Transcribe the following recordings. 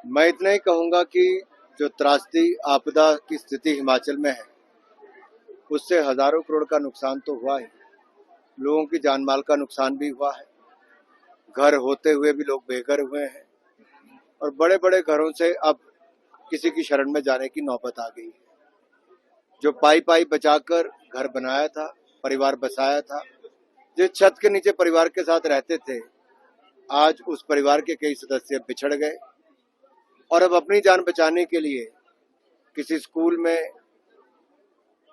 मैं इतना ही कहूंगा कि जो त्रासदी आपदा की स्थिति हिमाचल में है, उससे हजारों करोड़ का नुकसान तो हुआ ही, लोगों की जान माल का नुकसान भी हुआ है। घर होते हुए भी लोग बेघर हुए हैं और बड़े बड़े घरों से अब किसी की शरण में जाने की नौबत आ गई है। जो पाई पाई बचाकर घर बनाया था, परिवार बसाया था, जिस छत के नीचे परिवार के साथ रहते थे, आज उस परिवार के कई सदस्य बिछड़ गए और अब अपनी जान बचाने के लिए किसी स्कूल में,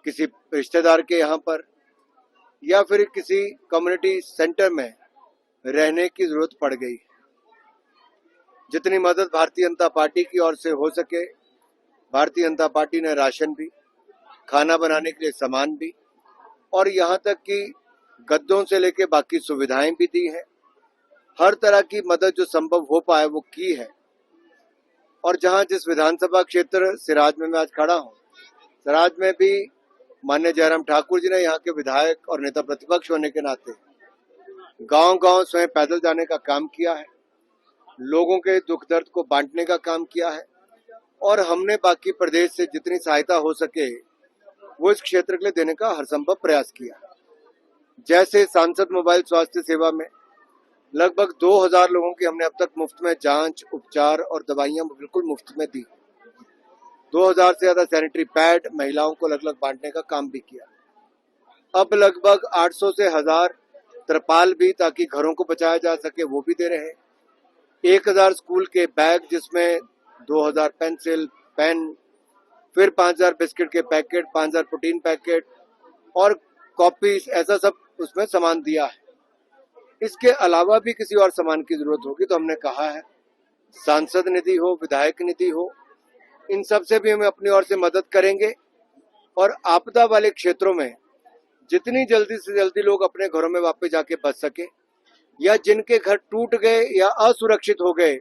किसी रिश्तेदार के यहाँ पर या फिर किसी कम्युनिटी सेंटर में रहने की जरूरत पड़ गई। जितनी मदद भारतीय जनता पार्टी की ओर से हो सके, भारतीय जनता पार्टी ने राशन भी, खाना बनाने के लिए सामान भी और यहाँ तक कि गद्दों से लेके बाकी सुविधाएं भी दी हैं। हर तरह की मदद जो संभव हो पाए वो की है। और जहां जिस विधानसभा क्षेत्र सिराज में मैं आज खड़ा हूं, सिराज में भी माननीय जयराम ठाकुर जी ने यहाँ के विधायक और नेता प्रतिपक्ष होने के नाते गांव गांव स्वयं पैदल जाने का काम किया है, लोगों के दुख दर्द को बांटने का काम किया है और हमने बाकी प्रदेश से जितनी सहायता हो सके वो इस क्षेत्र के लिए देने का हर संभव प्रयास किया। जैसे सांसद मोबाइल स्वास्थ्य सेवा में लगभग 2000 लोगों की हमने अब तक मुफ्त में जांच, उपचार और दवाइयां बिल्कुल मुफ्त में दी। 2000 से ज्यादा सैनिटरी पैड महिलाओं को अलग अलग बांटने का काम भी किया। अब लगभग 800 से 1000 तरपाल भी, ताकि घरों को बचाया जा सके, वो भी दे रहे हैं। 1000 स्कूल के बैग, जिसमें 2000 पेंसिल, पेन, फिर 5000 बिस्किट के पैकेट, 5000 प्रोटीन पैकेट और कॉपीज, ऐसा सब उसमें सामान दिया है। इसके अलावा भी किसी और सामान की जरूरत होगी तो हमने कहा है सांसद निधि हो, विधायक निधि हो, इन सब से भी हम अपनी ओर से मदद करेंगे और आपदा वाले क्षेत्रों में जितनी जल्दी से जल्दी लोग अपने घरों में वापस जाके बच सके या जिनके घर टूट गए या असुरक्षित हो गए,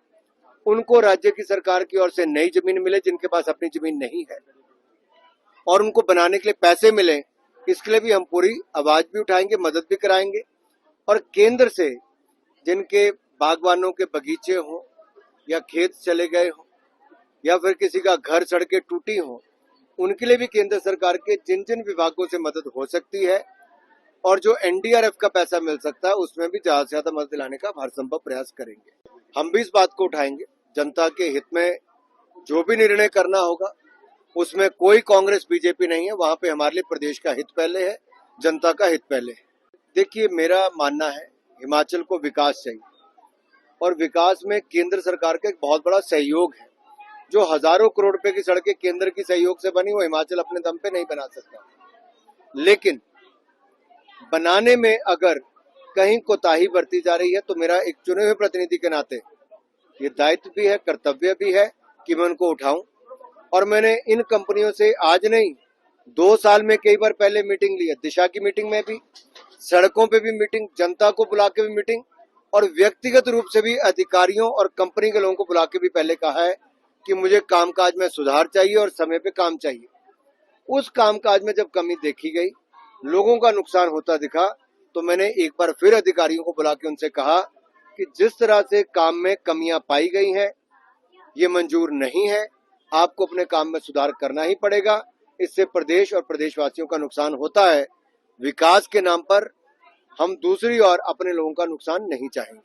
उनको राज्य की सरकार की ओर से नई जमीन मिले, जिनके पास अपनी जमीन नहीं है, और उनको बनाने के लिए पैसे मिले, इसके लिए भी हम पूरी आवाज भी उठाएंगे, मदद भी कराएंगे। और केंद्र से जिनके बागवानों के बगीचे हों या खेत चले गए हों या फिर किसी का घर सड़कें टूटी हों, उनके लिए भी केंद्र सरकार के जिन जिन विभागों से मदद हो सकती है और जो एनडीआरएफ का पैसा मिल सकता है उसमें भी ज्यादा से ज्यादा मदद दिलाने का हर संभव प्रयास करेंगे। हम भी इस बात को उठाएंगे, जनता के हित में जो भी निर्णय करना होगा उसमें कोई कांग्रेस बीजेपी नहीं है, वहां पे हमारे लिए प्रदेश का हित पहले है, जनता का हित पहले है। देखिए, मेरा मानना है हिमाचल को विकास चाहिए और विकास में केंद्र सरकार का एक बहुत बड़ा सहयोग है। जो हजारों करोड़ रुपए की सड़कें केंद्र की सहयोग से बनी, वो हिमाचल अपने दम पे नहीं बना सकता, लेकिन बनाने में अगर कहीं कोताही बरती जा रही है तो मेरा एक चुने हुए प्रतिनिधि के नाते ये दायित्व भी है, कर्तव्य भी है कि मैं उनको उठाऊं। और मैंने इन कंपनियों से आज नहीं, 2 साल में कई बार पहले मीटिंग ली है, दिशा की मीटिंग में भी, सड़कों पे भी मीटिंग, जनता को बुला के भी मीटिंग और व्यक्तिगत रूप से भी अधिकारियों और कंपनी के लोगों को बुला के भी पहले कहा है कि मुझे कामकाज में सुधार चाहिए और समय पे काम चाहिए। उस कामकाज में जब कमी देखी गई, लोगों का नुकसान होता दिखा, तो मैंने एक बार फिर अधिकारियों को बुला के उनसे कहा कि जिस तरह से काम में कमियां पाई गई हैं ये मंजूर नहीं है, आपको अपने काम में सुधार करना ही पड़ेगा। इससे प्रदेश और प्रदेशवासियों का नुकसान होता है। विकास के नाम पर हम दूसरी ओर अपने लोगों का नुकसान नहीं चाहेंगे।